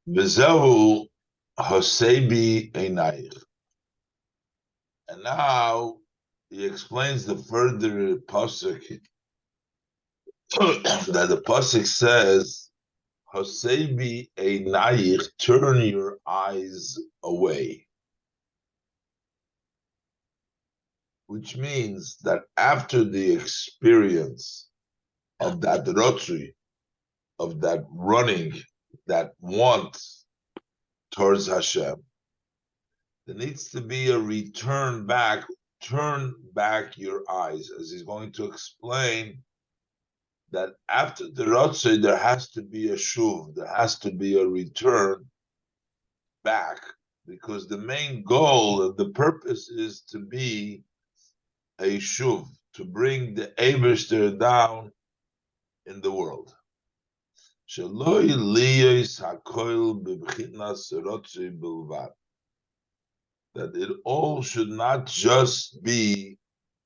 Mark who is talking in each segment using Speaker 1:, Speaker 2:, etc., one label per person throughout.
Speaker 1: V'zehu hasebi einayich. And now he explains the further pasuk that the pasuk says, "Hasebi einayich," turn your eyes away, which means that after the experience of that rotzui, of that running, that want towards Hashem, there needs to be a return back. Turn back your eyes, as he's going to explain that after the Ratzah, there has to be a shuv, there has to be a return back, because the main goal, the purpose is to be a shuv, to bring the Eibishter down in the world. That it all should not just be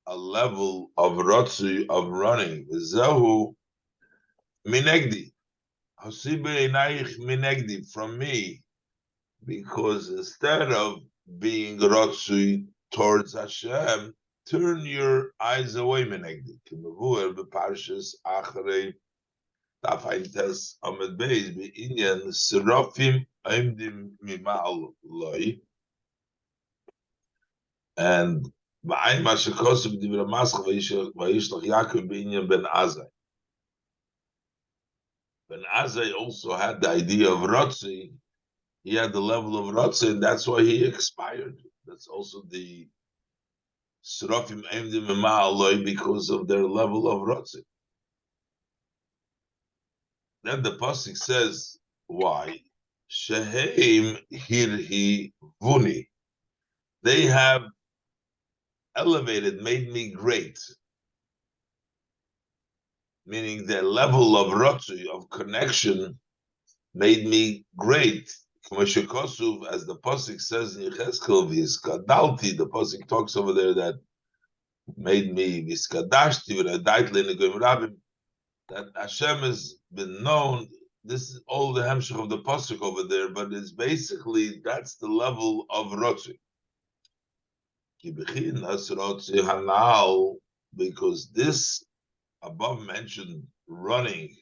Speaker 1: a level of Ratzah, of running. Zehu minegdi. Minegdi, from me, because instead of being Ratzui towards Hashem, turn your eyes away, minegdi. Kimavuer beparshas achrei tafaintes amid beis beinyan serafim aimdim mima'al loi, and ba'ayin mashakosub divra maschach vayishlach Yaakov beinyan ben Azai. Ben Azai also had the idea of Rotzi. He had the level of Rotzi, and that's why he expired. That's also the Serafim Eimdim Ma'aloi, because of their level of Rotzi. Then the pasuk says, why? Sheheim hirhi vuni. They have elevated, made me great. Meaning their level of Rotzi, of connection, made me great. As the pasuk says in Yechezkel, V'yiskadalti, the pasuk talks over there that made me V'yiskadashti v'radait le'negoim rabim, that Hashem has been known. This is all the hemshech of the pasuk over there, but it's basically, that's the level of Rotzi. Because this above mentioned running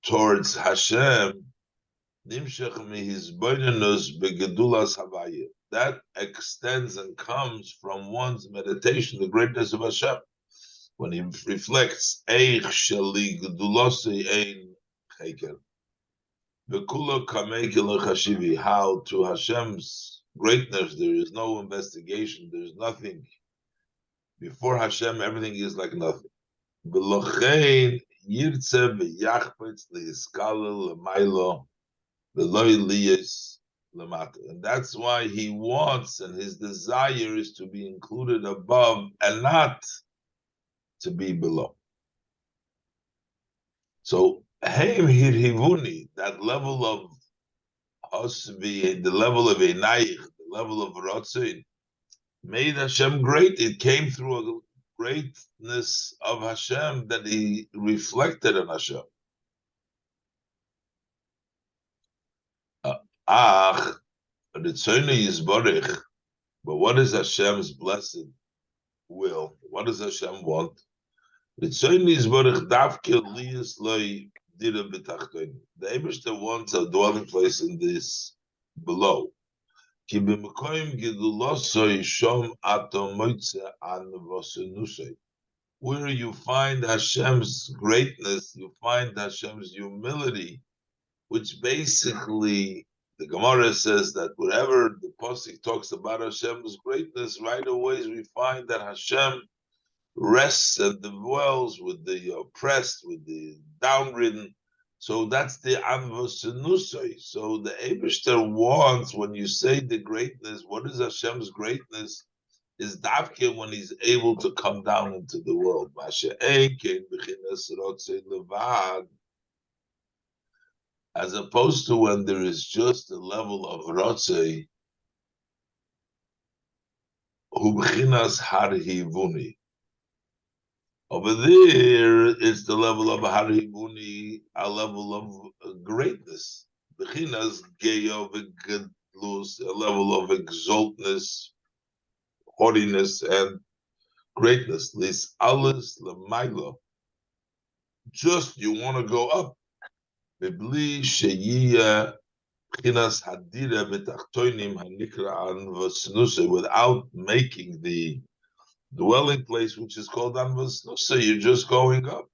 Speaker 1: towards Hashem, that extends and comes from one's meditation, the greatness of Hashem. When he reflects, how to Hashem's greatness there is no investigation, there is nothing. Before Hashem, everything is like nothing. And that's why he wants, and his desire is to be included above and not to be below. So, that level of hasbi, the level of Einaich, the level of Ratzin, made Hashem great. It came through a greatness of Hashem that he reflected on Hashem. But what is Hashem's blessed will? What does Hashem want? The Eibishter wants a dwelling place in this below. Where you find Hashem's greatness, you find Hashem's humility, which basically the Gemara says that wherever the pasuk talks about Hashem's greatness, right away we find that Hashem rests and dwells with the oppressed, with the downridden. So that's the anvasenusai. So the Eibishter wants, when you say the greatness, what is Hashem's greatness? Is Davke when he's able to come down into the world. As opposed to when there is just a level of Rotzei, hu b'chinas harhivuni. Over there, it's the level of harhivuni, a level of greatness. The b'chinas geya v'gedlus, a level of exaltness, haughtiness, and greatness. Lis alis l'mayla. Just you want to go up. B'bli sheyiya b'chinas hadira b'tachtoinim hanikra an v'snusa, without making the dwelling place, which is called an v'snusa, you're just going up.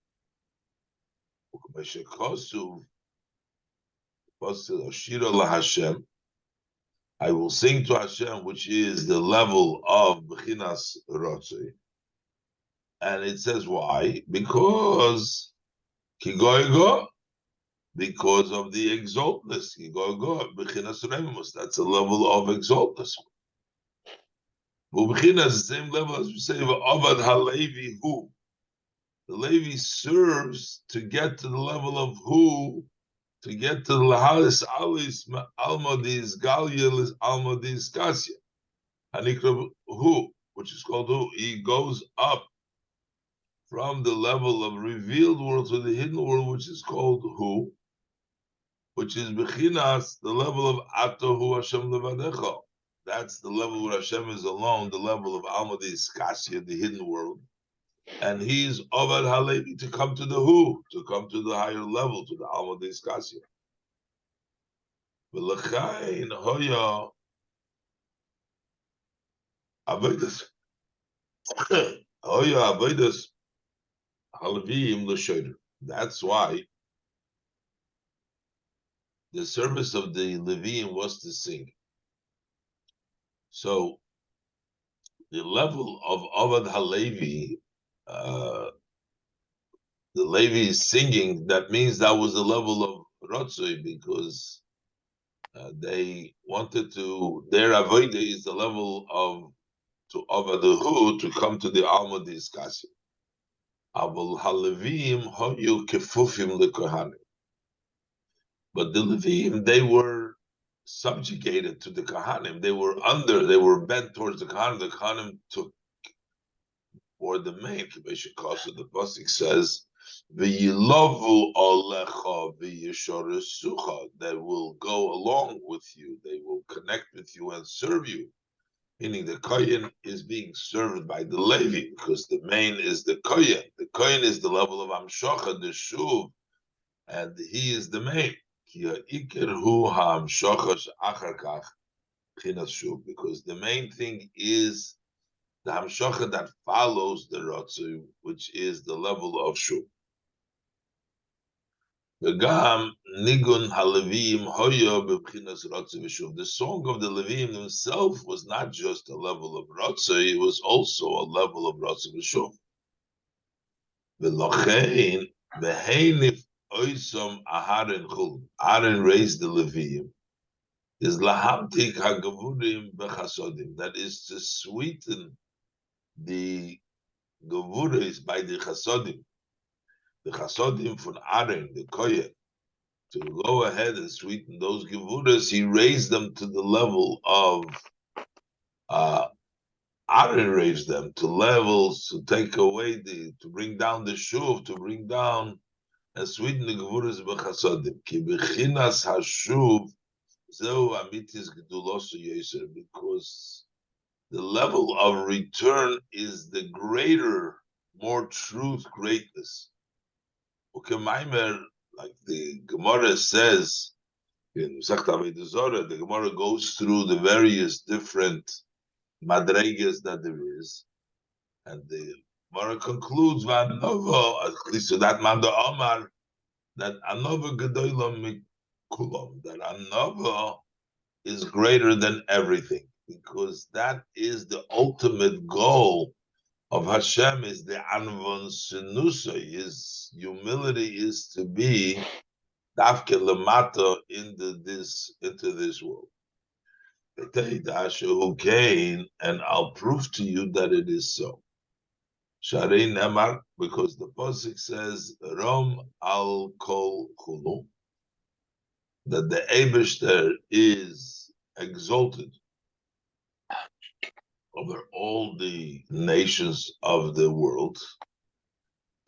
Speaker 1: I will sing to Hashem, which is the level of B'chinas Rotzei. And it says why? Because Kigoigo, because of the exaltness. Kigoigo, B'chinas Remus, that's a level of exaltness. B'chinas, the same level as we say, Avad HaLevi Hu. The Levi serves to get to the level of who, to get to the Lahalis Alis Almadis Galyalis Almadis Kasya. Hanikra who, which is called who, he goes up from the level of revealed world to the hidden world, which is called who, which is Bechinas, the level of Atohu Hashem Levadecha. That's the level where Hashem is alone, the level of Almadis Kasya, the hidden world. And he's Ovad Halevi to come to the who, to come to the higher level, to the Alma de Iskasia. V'lechain hoya avodas hoya avodas halevim l'shoder. That's why the service of the Levim was to sing. So the level of Ovad Halevi, the Levi is singing, that means that was the level of Rotzoi, because they wanted to, their avodah is the level of to Avaduhu, to come to the Alma Diskasi. Aval Halevim hoyu kefufim lekohanim. But the Levim, they were subjugated to the Kohanim. They were bent towards the Kohanim. The Kohanim took, or the main, the Pasuk says, V'yilavu alecha v'yishoresucha, they will go along with you, they will connect with you and serve you. Meaning the Kohen is being served by the Levi, because the main is the Kohen. The Kohen is the level of Amshocha, the Shuv, and he is the main. Because the main thing is the Hamshocha that follows the Rotzu, which is the level of Shuv. The song of the Levim himself was not just a level of Rotzu, it was also a level of Rotzu v'Shuv. Aaron raised the Levim, is lahamtik hagavurim bechasodim, that is to sweeten the gavuris by the chasodim. The chasodim from Aaron, the Kohen, to go ahead and sweeten those gevuras, he raised them to the level of Aaron raised them to levels to take away to bring down the shuv, to bring down and sweeten the gevuras b'chasodim. Ki bechinas hashuv zeu amitis gedulosu yeser, because the level of return is the greater, more truth, greatness. Mamer, like the Gemara says in Masechet Avodah Zarah, the Gemara goes through the various different madregas that there is, and the Gemara concludes Vanova, at least to that Manda Omar, that Anova Gedolam Mikulam, that Anova is greater than everything, because that is the ultimate goal of Hashem, is the Anvon Sinusa. His humility is to be Dafke Lamata into this world. And I'll prove to you that it is so. Sharei Nemar, because the Pasuk says, Rom al Kol Chulu, that the Eibishter is exalted over all the nations of the world.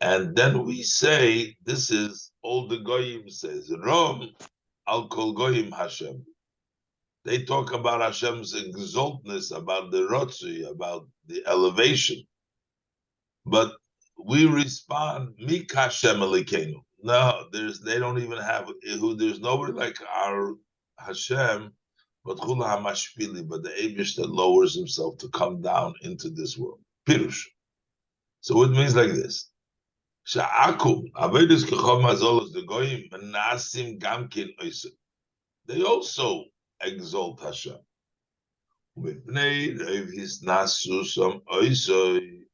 Speaker 1: And then we say, this is all the Goyim says, Rom al kol goyim Hashem. They talk about Hashem's exaltness, about the rotzui, about the elevation. But we respond, Mik Hashem Elikenu. No, they don't even have there's nobody like our Hashem, but Chula Hamashpili, but the Abish that lowers himself to come down into this world. Pirush. So it means like this. Sha'akum, Avedis Kechom Azolos the Goyim, Nasim Gamkin Oisem. They also exalt Hashem.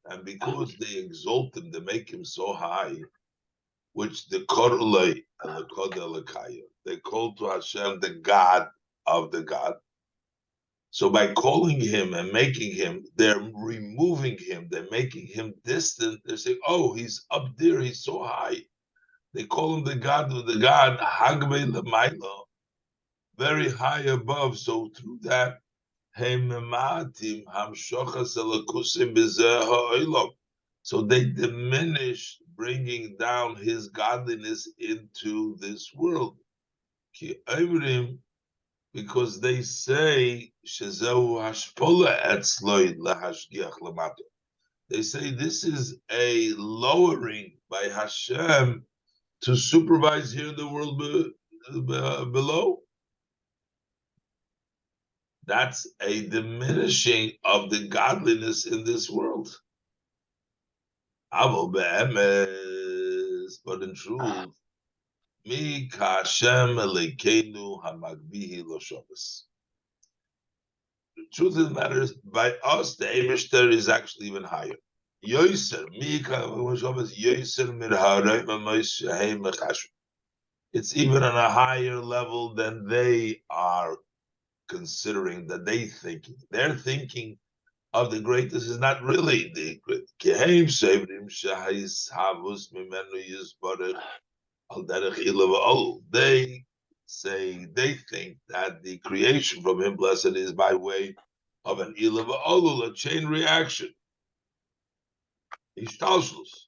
Speaker 1: And because they exalt him, they make him so high, which the Korulay and the Kodelakaya, they call to Hashem the God of the God. So by calling him and making him, they're removing him, they're making him distant. They're saying, oh, he's up there, he's so high. They call him the God of the God, Hagbe Lamaila, very high above. So through that, so they diminish bringing down his godliness into this world. Because they say they say this is a lowering by Hashem to supervise here in the world below. That's a diminishing of the godliness in this world. But in truth, the truth of the matter is, by us, the Eibishter is actually even higher. It's even on a higher level than they are considering, that they thinking. They're thinking of the greatness is not really the great. They say, they think that the creation from him, blessed, is by way of an ilav olul, a chain reaction. Hishtalshlus.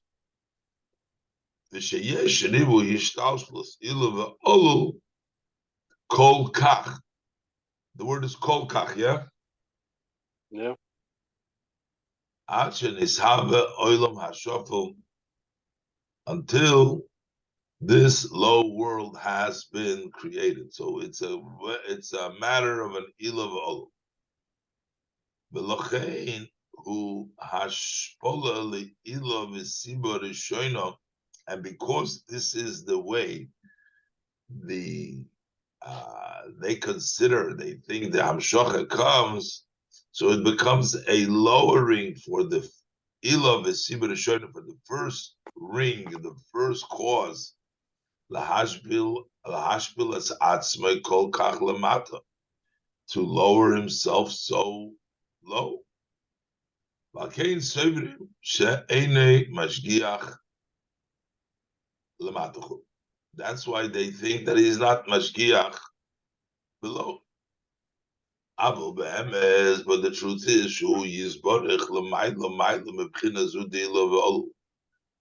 Speaker 1: The sheyesh shenivu hishtalshlus ilav olul kol kach. The word is kol kach, yeah?
Speaker 2: Yeah.
Speaker 1: Until this low world has been created. So it's a matter of an ilav olul. V'lochein hu hashpola le'ilav v'siba rishono, and because this is the way they consider, they think the hamshocha comes, so it becomes a lowering for the ilav v'siba rishono, for the first ring, the first cause, lahashbil as atzmai kol kach lamata, to lower himself so low. That's why they think that he's not mashgiach below. But the truth is,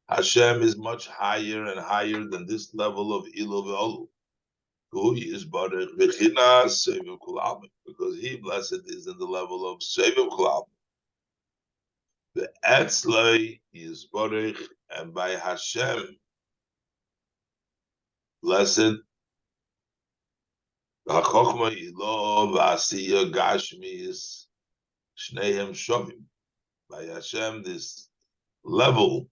Speaker 1: Hashem is much higher and higher than this level of ilu ve'olu. Because he, blessed, is in the level of Seviv Kulam. The Etzlai is Baruch, and by Hashem, blessed, Hachokma Ilo V'Asiya Gashmis Shnehem Shovim. By Hashem, this level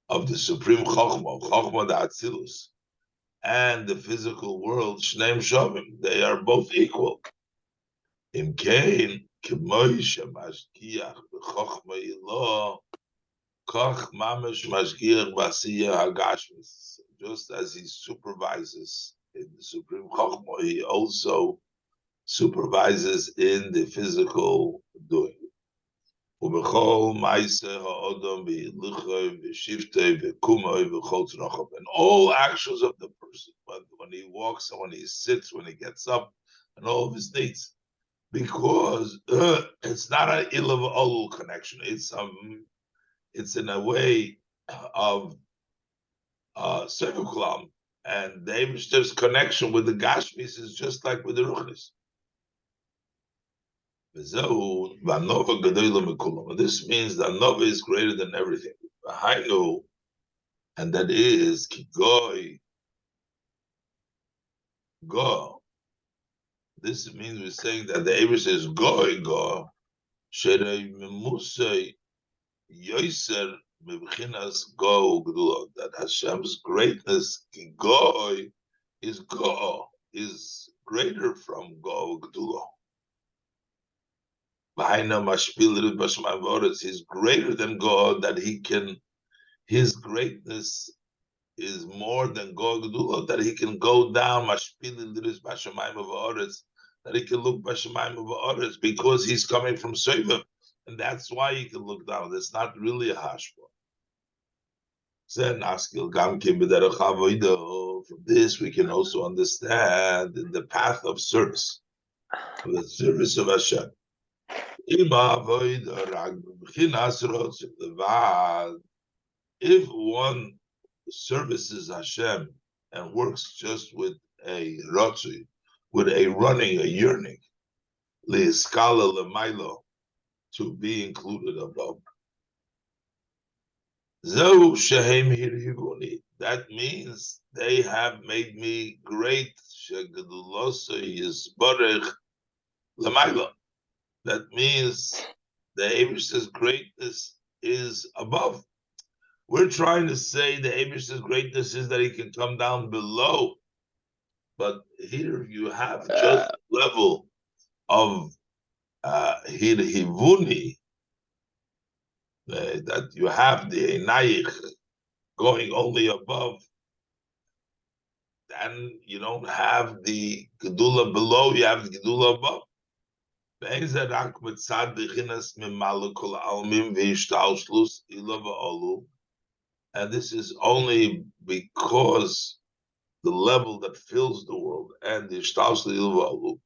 Speaker 1: of the supreme Chokhmah the Atzilus, and the physical world, Shnehem Shovim, they are both equal. Im Kain, K'moy Shemashgiach B'Chokhmah Ilo, Koch Mamash Mashgiach B'Asiya Hagashmis. Just as he supervises in the supreme Chokhmah, he also supervises in the physical doing. And all actions of the person, when he walks and when he sits, when he gets up, and all of his needs, because it's not an ilav olul connection. It's in a way of Sevukulam. And the Eibishter's connection with the Gashmis is just like with the Ruchnis. This means that Nova is greater than everything. And that is Kigoy Go. This means we're saying that the Eibush is Goy Go. Sherei Musay Yoiser Mibchinas Go Gdula. That Hashem's greatness Kigoy is Go, is greater from Go Gdula. He's greater than God, that he can, his greatness is more than God Gedula, that he can go down, that he can look because he's coming from Seva, and that's why he can look down. It's not really a hashbah. From this, we can also understand in the path of service, the service of Hashem. If one services Hashem and works just with a rotzui, with a running, a yearning, leiskala lemailo, to be included above. Zeu shehem hirhivuni. That means they have made me great. Shegedulosa yisbarech lemailo. That means the Eibishter's greatness is above. We're trying to say the Eibishter's greatness is that he can come down below. But here you have just level of hirhivuni, that you have the Einayich going only above, and you don't have the Gedula below, you have the Gedula above. And this is only because the level that fills the world and the Ishtaus Ilu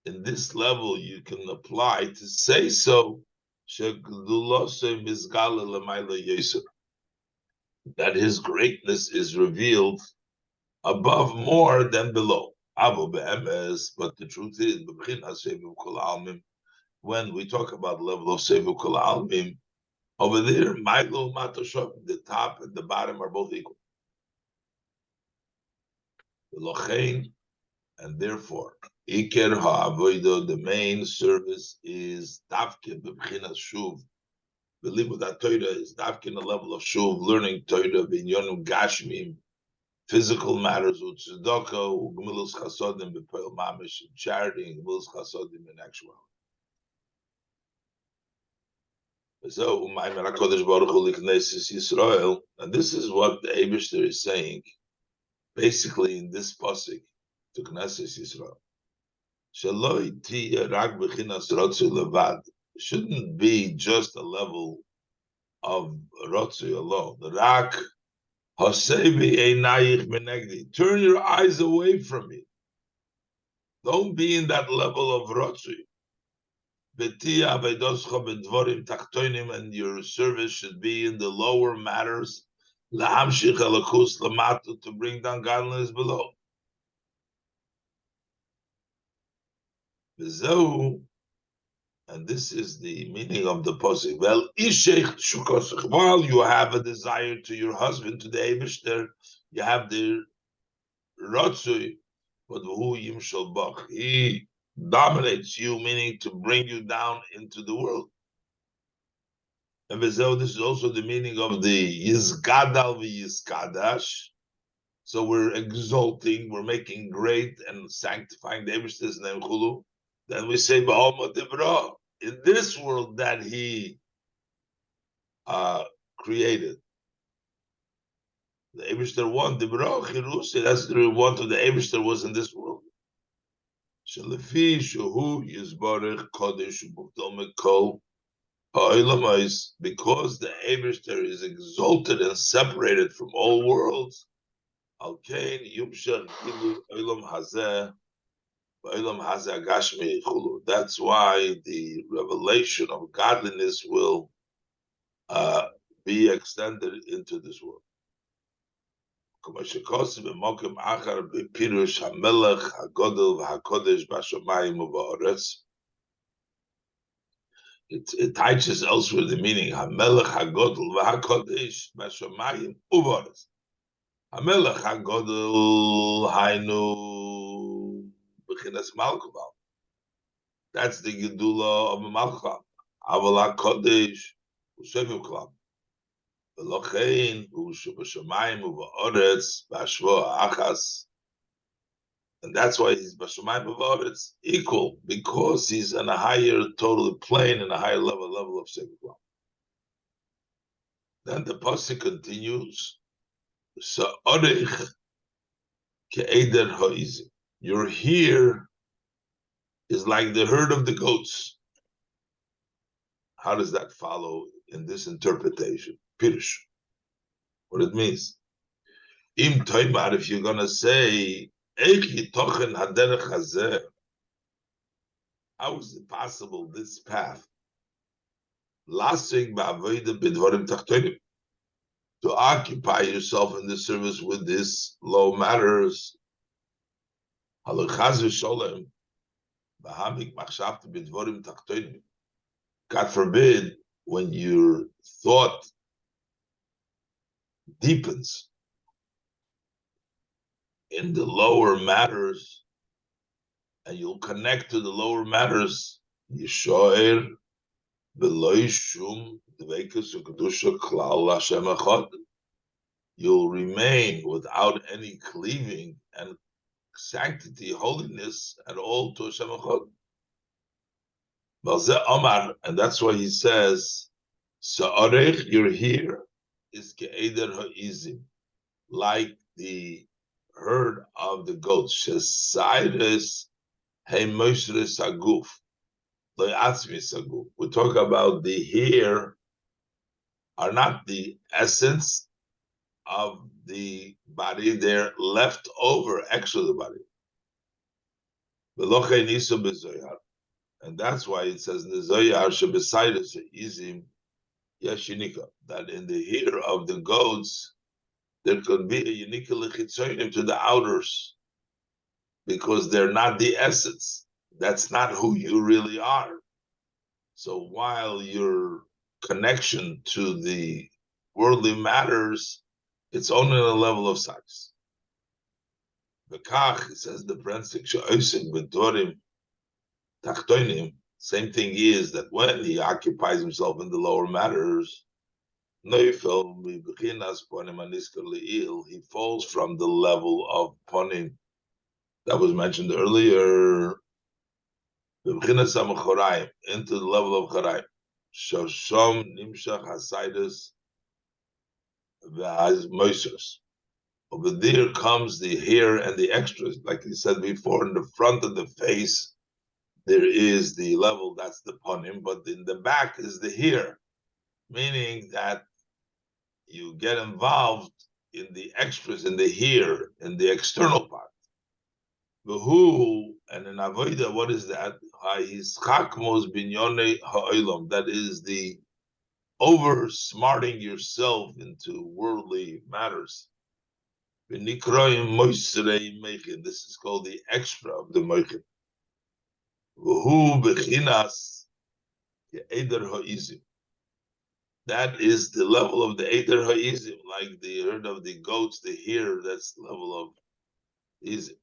Speaker 1: in this level you can apply to say so that his greatness is revealed above more than below. But the truth is, when we talk about the level of Sevu Kol Almim, over there, Mailo Matoshav, the top and the bottom are both equal. And therefore, Iker Ha'avodah, the main service is Davke B'Bchinas Shuv. Believe with that Torah is Davke in the level of Shuv, learning Torah, B'Inyonim Gashmim, physical matters, Utzedaka, Gemilas Chasodim, B'Poel Mamish, charity, and Gemilas Chasodim in actuality. So, and this is what the Eibishter is saying, basically in this pasuk to Knesset Yisrael. Shouldn't be just a level of Rotzi alone. The Rak Hasebi Einayich Menegdi. Turn your eyes away from me. Don't be in that level of Rotzi. And your service should be in the lower matters, to bring down godliness below. And this is the meaning of the pasuk. Well, while you have a desire to your husband, to the Eibishter, you have the Ratzui, but who Yimshal Bach, he dominates you, meaning to bring you down into the world. And this is also the meaning of the Yizgadal v'Yizkadash. So we're exalting, we're making great and sanctifying the Eibishter's name Chulu. Then we say Ba'alma Divra, in this world that he created. The Eibishter one, Divra Chirusi, that's the one of the Eibishter was in this world. Shelefi Shuhu Yizbarech Kodesh Bukdol Mekol Ha'olamais, because the Eibishter is exalted and separated from all worlds. Alkein Yumshar Gilu Olam Hazeh. That's why the revelation of godliness will be extended into this world. It teaches elsewhere the meaning Hamelech Hagodol v'Hakodesh b'Shamayim u'Ba'aretz. Hamelech Hagodol Hainu b'chinas Malkuvam. That's the Gedula of Malkuvam. Aval HaKodesh u'Sevim Klam. V'lochein u'Shabashamayim u'Ba'aretz b'Ashvo Achas. And that's why he's Bashamayim B'Va'aretz equal, because he's on a higher total plane and a higher level of Sevim. Then the pasuk continues, Sa'orech ke'eder ha'izim. Your here is like the herd of the goats. How does that follow in this interpretation? Pirush. What it means. Im toimar, if you're going to say, Eich yitochen haderech hazeh, how is it possible, this path, lasting ba'avodah b'dvarim tachtonim, to occupy yourself in the service with these low matters, halachaz v'sholem, b'hamik machshavta b'dvarim tachtonim. God forbid, when your thought deepens in the lower matters, and you'll connect to the lower matters, Yishoer v'lo shum dveikus u'kedusha klal Hashem echad. You'll remain without any cleaving and sanctity, holiness at all to Hashem echad. Balzeh Omar, and that's why he says, Sa'orech, you're here, is ke'eder ha'izim, like the herd of the goats. Shesayres he'moshres haguf, lo'atzmis haguf. We talk about the here are not the essence of the body, they're left over, extra the body. V'lochei niso b'zoyar. And that's why it says in the Zoyar, Shebesayres izim yashinika, that in the here of the goats, there could be a unique lechitzonim to the outers, because they're not the essence. That's not who you really are. So while your connection to the worldly matters, it's only on a level of size. V'kach, it says the Brensik, she'oisik b'dorim tachtonim, same thing is that when he occupies himself in the lower matters, he falls from the level of ponim that was mentioned earlier, into the level of chorayim. Shoshom nimshach hasaydus v'hazmoisos. Over there comes the hair and the extras, like he said before, in the front of the face, there is the level, that's the ponim, but in the back is the hair, meaning that you get involved in the extras, in the hair, in the external part. Who and in avoida, what is that? That is the over smarting yourself into worldly matters. This is called the extra of the moichin. That is the level of the Eider Ha'izim, like the herd of the goats, the hair, that's the level of Izim.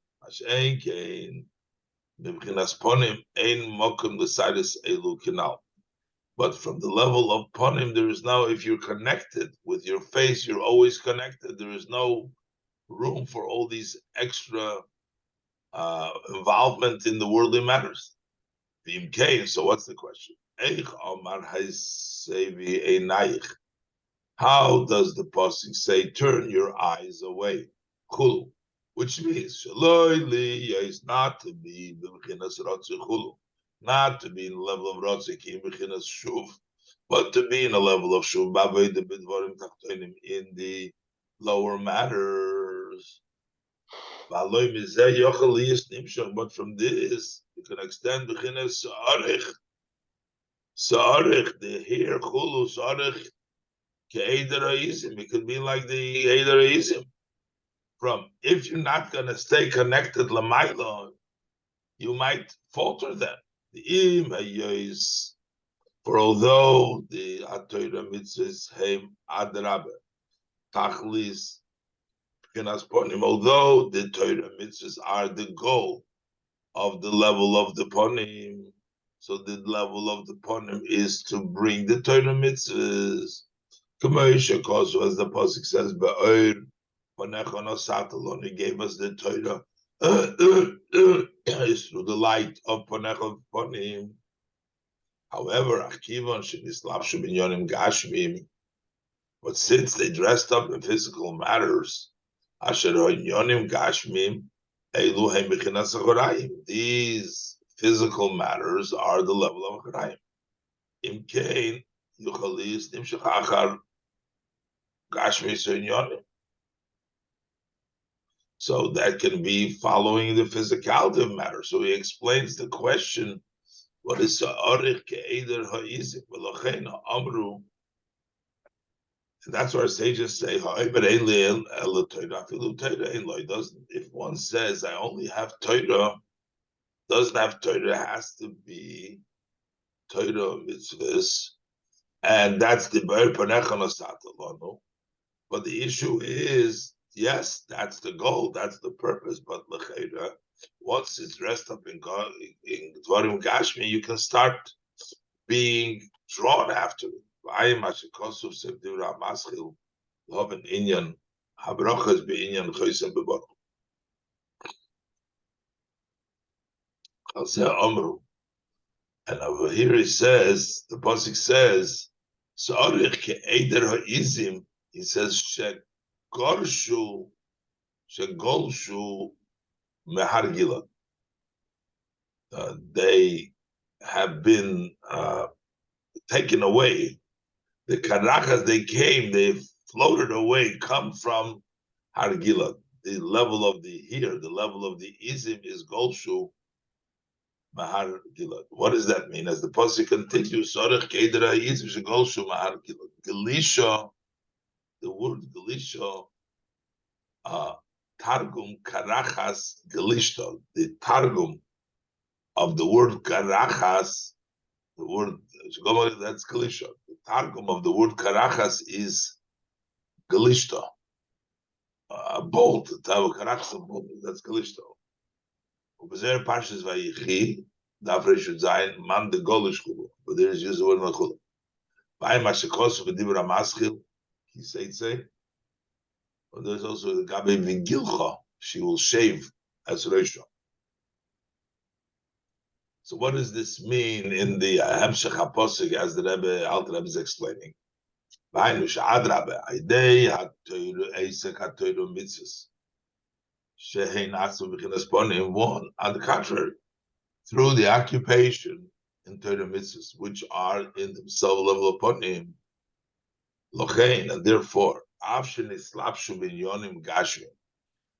Speaker 1: But from the level of Ponim, there is now, if you're connected with your face, you're always connected. There is no room for all these extra involvement in the worldly matters. So what's the question? How does the pasuk say, turn your eyes away? Chulu, which means is not to be not to be in the level of Shuv, but to be in a level of Shuv, in the lower matters. But from this, you can extend Sa'arech, the hair, Chulu, Sa'arech, It could be like the Eider from if you're not going to stay connected Lamaila, you might falter them. For although the Torah mitzvahs heim adrabe tachlis ponim, although the Torah mitzvahs are the goal of the level of the ponim, so the level of the ponim is to bring the Torah mitzvahs. K'moishe kosu, as the pasuk says, be'or panecha nosatalon, he gave us the Torah is through the light of panecha ponim. However, Akivon shenislapshu binyonim gashmim, but since they dressed up in physical matters, asher ha'inyonim gashmim, elu hem b'chinas ha'chorayim. These physical matters are the level of chorayim. Im kein yuchalis nimshach achar gashmi ha'inyonim. So that can be following the physicality of matter. So he explains the question. What is sa'arich ke'eder ha'izim v'lochein ha'amru? And that's why our sages say, if one says, I only have Torah, doesn't have Torah, has to be Torah mitzvahs, and that's the Be'er Panecha Nosatalonu. But the issue is, yes, that's the goal, that's the purpose, but l'cheira, once it's dressed up in Dvarim Gashmi, you can start being drawn after it. V'ayim ha'shekosuf sevdivra maschil l'hoven inyan habrachas be'inyan choysem b'borch. I'll say Omru. And over here he says, the pasuk says, Sa'arich ke'eder ha'izim, he says, she'golshu mehar Gilad. They have been taken away. The karachas, they came, they floated away, come from Har Gilad. The level of the level of the izim is Golshu Mahar Gilad. What does that mean? As the pasuk continues, Sorech Kedra Izim Shegolshu Mahar Gilad. Gelisha, the word Gelisha, Targum Karachas Gelishta. The Targum of the word Karachas, the word that's Gelisha. The Targum of the word Karachas is Gelishta. Bolt, Karachas, bolt, that's Gelishta. Ubezer Parshas Vayichi, Dafre should sein man de Golish Chulu, but there is used the word Machulu. Vayim Hashekos v'dibra Maschil, he say, but there's also the Gabi Vigilcha, she will shave as Rosha. So what does this mean in the Hemshech HaPosuk as the Rebbe, Alter Rebbe is explaining? Vayim Sha'ad Rabbe, Aidei HaToyru Eisek HaToyru Mitzvahs. On the contrary, through the occupation in Torah mitzvahs, which are in themselves level of ponim, lochein, and therefore,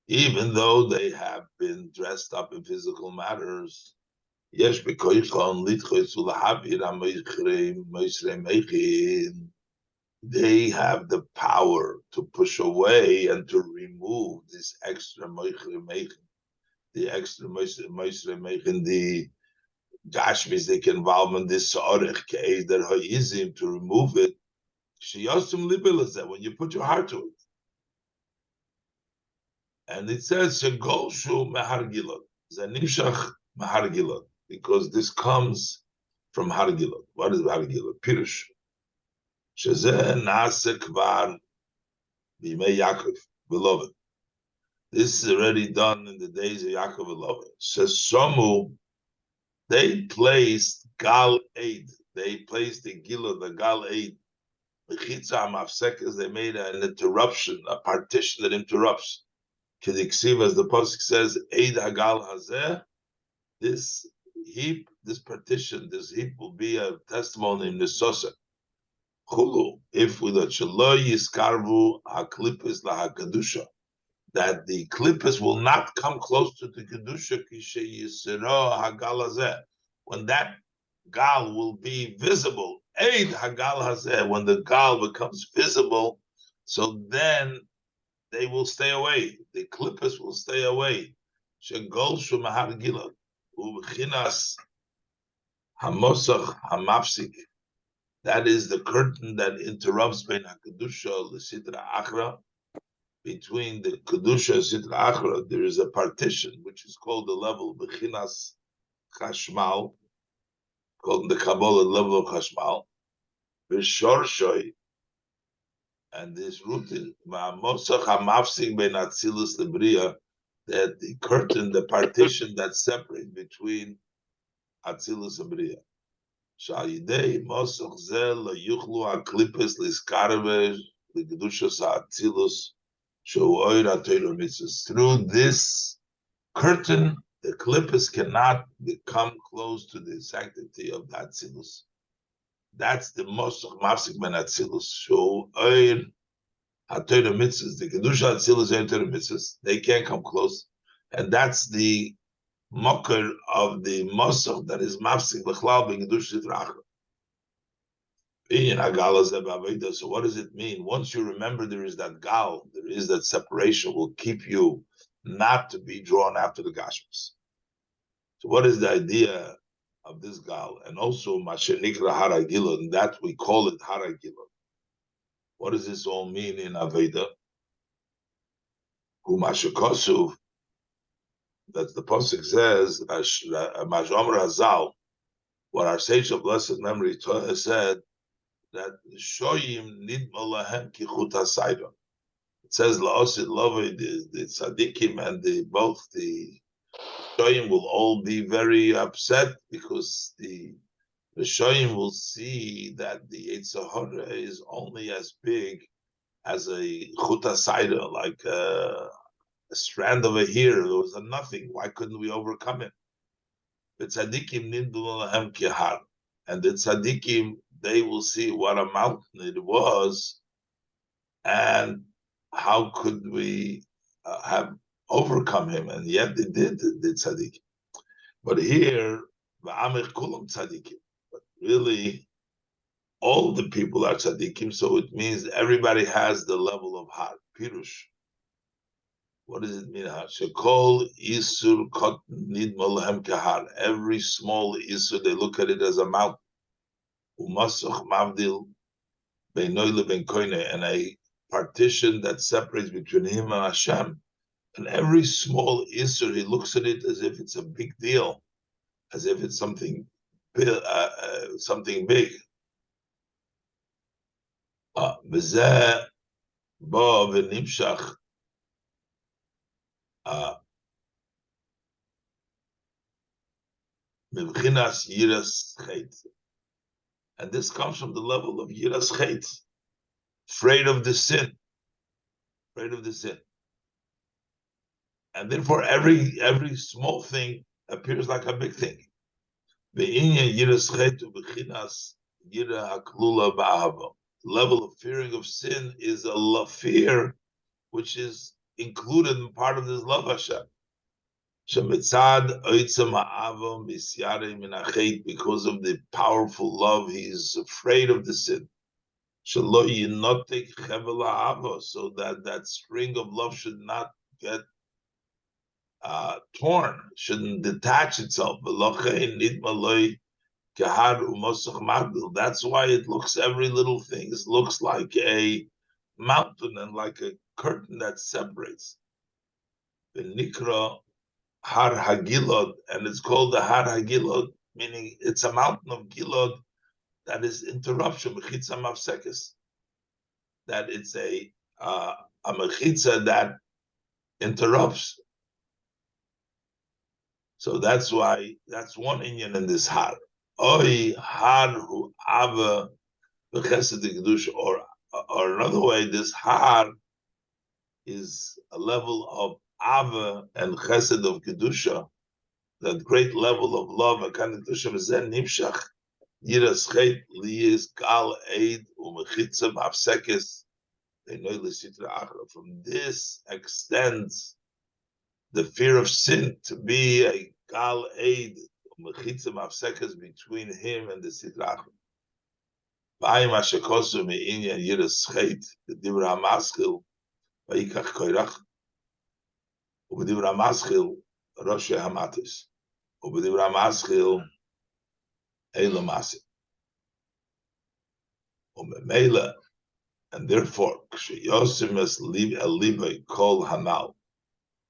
Speaker 1: even though they have been dressed up in physical matters, they have the power to push away and to remove this extra moichre meichin, the extra moichre meichin, the gashmis they can involve in this sa'orech ke'eder ha'izim, to remove it. Sheyosum libel is that when you put your heart to it. And it says shegolshu mehar gilad, zanimshach mehar gilad, because this comes from har gilad. What is har gilad? Pirush. Beloved. This is already done in the days of Yaakov beloved. Says Somu, they placed Gal Eid. They placed the Gila, the Gal Eid. They made an interruption, a partition that interrupts. Kediksiv, as the pasuk says, Eid Hagal Hazeh. This heap, this partition, this heap will be a testimony in the Sosa. If we let Yiskarvu HaKlippis LaHaKadusha, that the Klippis will not come close to the Kedusha Kishe Yisero HaGalazeh, when that gal will be visible. Eid hagal hazeh, when the gal becomes visible, so then they will stay away. The clippers will stay away. Shegol shumahar gilad u'bchinas hamosach hamafsik. That is the curtain that interrupts ben hakadusha l'sitra achra. Between the kedusha and sitra achra, there is a partition which is called the level b'chinas chashmal, called the Kabbalah level of chashmal. V'shorshoy, and this routine ma'amosach hamafsik ben atzilus lebriya, that the curtain, the partition that separates between atzilus and briya. Sha'yidei mosach zeh lo yuchlu haklipes liskarve l'kedushas ha'atzilus shehu oir ha'torah mitzvahs. Through this curtain, the clippers cannot become close to the sanctity of the atzilus. That's the mosach mafsik ben atzilus shehu oir ha'torah mitzvahs. The kedusha atzilus oir torah mitzvahs. They can't come close, and that's the mocker of the mosach that is mafsik b'chlal b'kedush sitra achra. So what does it mean? Once you remember there is that gal, there is that separation, will keep you not to be drawn after the Gashmis. So what is the idea of this gal? And also Masher Nikra Haragilot, and that we call it Haragilot. What does this all mean in Aveda? Who Masher Kosuv, that the Pasuk says, Majom Razal, what our sage of blessed memory said, that Shoyim Nidmolahem Kichuta Saidon. It says Laosid Lovey, the Tzadikim and both the Shoyim will all be very upset because the Shoyim will see that the Eitzahara is only as big as a Chuta Saida, like a strand of a hair. There was a nothing. Why couldn't we overcome it? The Tzadikim Nidmolahem Kihar. And the Tzadikim, they will see what a mountain it was, and how could we have overcome him? And yet they did, the Tzadikim. But here, V'amech kulam Tzadikim. But really, all the people are Tzadikim, so it means everybody has the level of Har, Pirush. What does it mean? Shekol Isur Kot Nidmal Lehem Kahar. Every small Isur, they look at it as a mountain. Umasach Mavdil Beinoyle Ben Koine, and a partition that separates between him and Hashem. And every small Isur, he looks at it as if it's a big deal, as if it's something big. V'zeh bo v'nimshach mivchinas yiras chet. And this comes from the level of yiras chet, afraid of the sin. And therefore every small thing appears like a big thing. Ve'inya yiras chet u'b'chinas yira haklula ba'ahava. The level of fearing of sin is a fear which is included in part of this love Hashem. Because of the powerful love, he is afraid of the sin. So that string of love should not get torn, shouldn't detach itself. That's why it looks, every little thing looks like a mountain and like a curtain that separates. The Nikra Har Hagilod, and it's called the Har Hagilod, meaning it's a mountain of Gilod that is interruption, mechitza mafsekes. That it's a mechitza that interrupts. So that's why, that's one inyan in this Har. Oi Har hu ava b'chesed kedusha, or another way, this Har is a level of Ava and Chesed of Kedusha, that great level of love. From this extends the fear of sin to be a Gal Eid Mechitza mafsekas between him and the sitrachim. V'ayim ashekosu me'inyan yiras chet v'dibra hamaskil v'yikach koirach u'v'dibra hamaskil roshe hamatis u'v'dibra hamaskil eila masim u'memela. And therefore,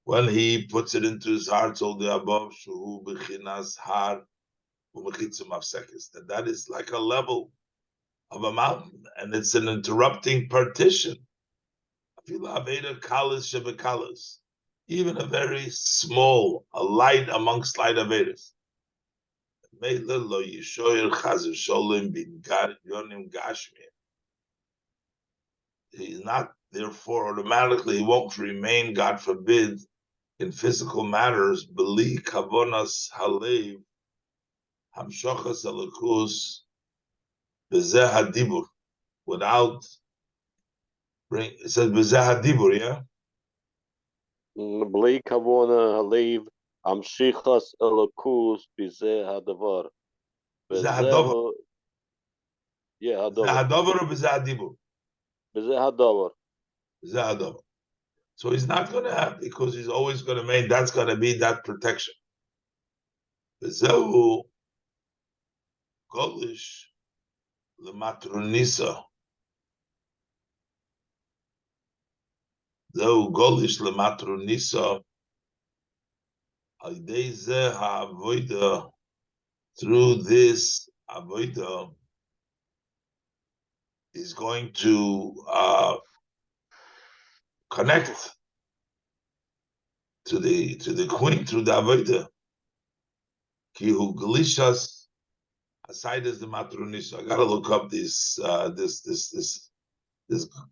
Speaker 1: when he puts it into his heart, all the above, that is like a level of a mountain, and it's an interrupting partition. Even a very small, a light amongst light Avedas. He's not, therefore, automatically, he won't remain, God forbid, in physical matters, beli kavonas halev, hamshochas alakus, bezeh hadibur, without bring. It says bezeh hadibur, yeah.
Speaker 2: Bli kavona halev amshichas elakus bizeh hadavar.
Speaker 1: Bezeh hadavar.
Speaker 2: Yeah,
Speaker 1: Bezeh
Speaker 2: hadavar.
Speaker 1: hadavar or bezeh hadibur?
Speaker 2: Bizeh hadavar.
Speaker 1: Bezeh hadavar. So he's not going to have, because he's always going to make, that's going to be that protection. Bezehu golish lematronisa. Zehu golish lematronisa. Al-Yidei ha'avoida, through this avoida, is going to connect to the queen through the avoida. Kihu glishas aside as the matronisa. I gotta look up this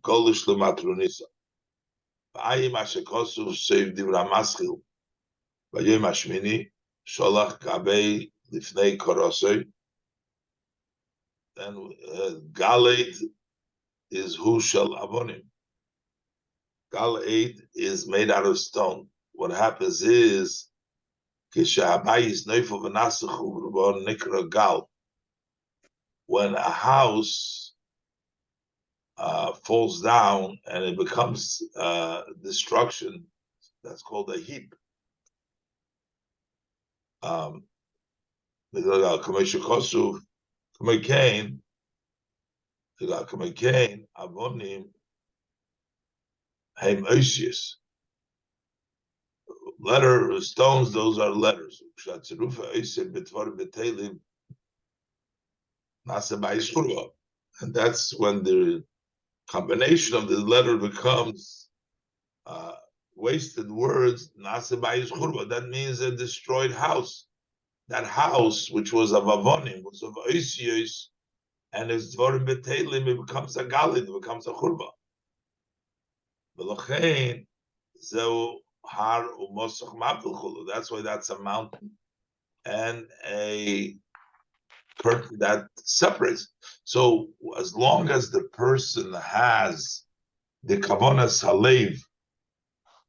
Speaker 1: golish lematronisa. V'ayim ashekosu seiv divra maschil. V'yom hashmini sholach kabei lifnei korosei. Then Galed is who shall avonim. Galed is made out of stone. What happens is when a house falls down and it becomes destruction, that's called a heap. Letter stones, those are letters. And that's when the combination of the letter becomes wasted words. That means a destroyed house. That house, which was of Avonim, was of Oisios, and as Dvorim Betelim, it becomes a Galid, it becomes a Churba. That's why that's a mountain and a curtain that separates. So as long as the person has the Kavonas Halev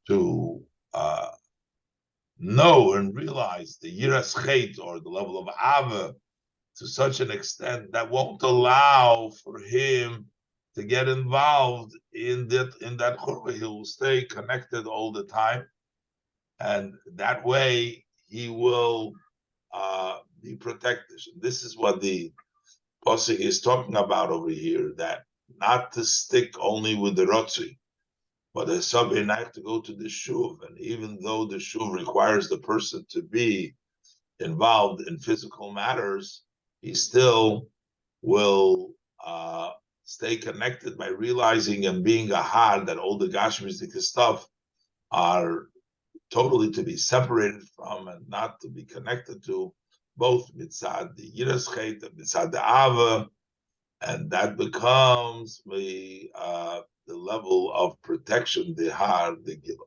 Speaker 1: to know and realize the Yiras Chet, or the level of Ava, to such an extent that won't allow for him to get involved in that churba. He will stay connected all the time, and that way he will be protected. This is what the Pasuk is talking about over here, that not to stick only with the Rotzi, but a sub to go to the Shuv. And even though the Shuv requires the person to be involved in physical matters, he still will stay connected by realizing and being a had that all the Gashmistic stuff are totally to be separated from and not to be connected to, both mitzad the Yiras Chet and mitzad the Ava, and that becomes the level of protection, the har, the Gila.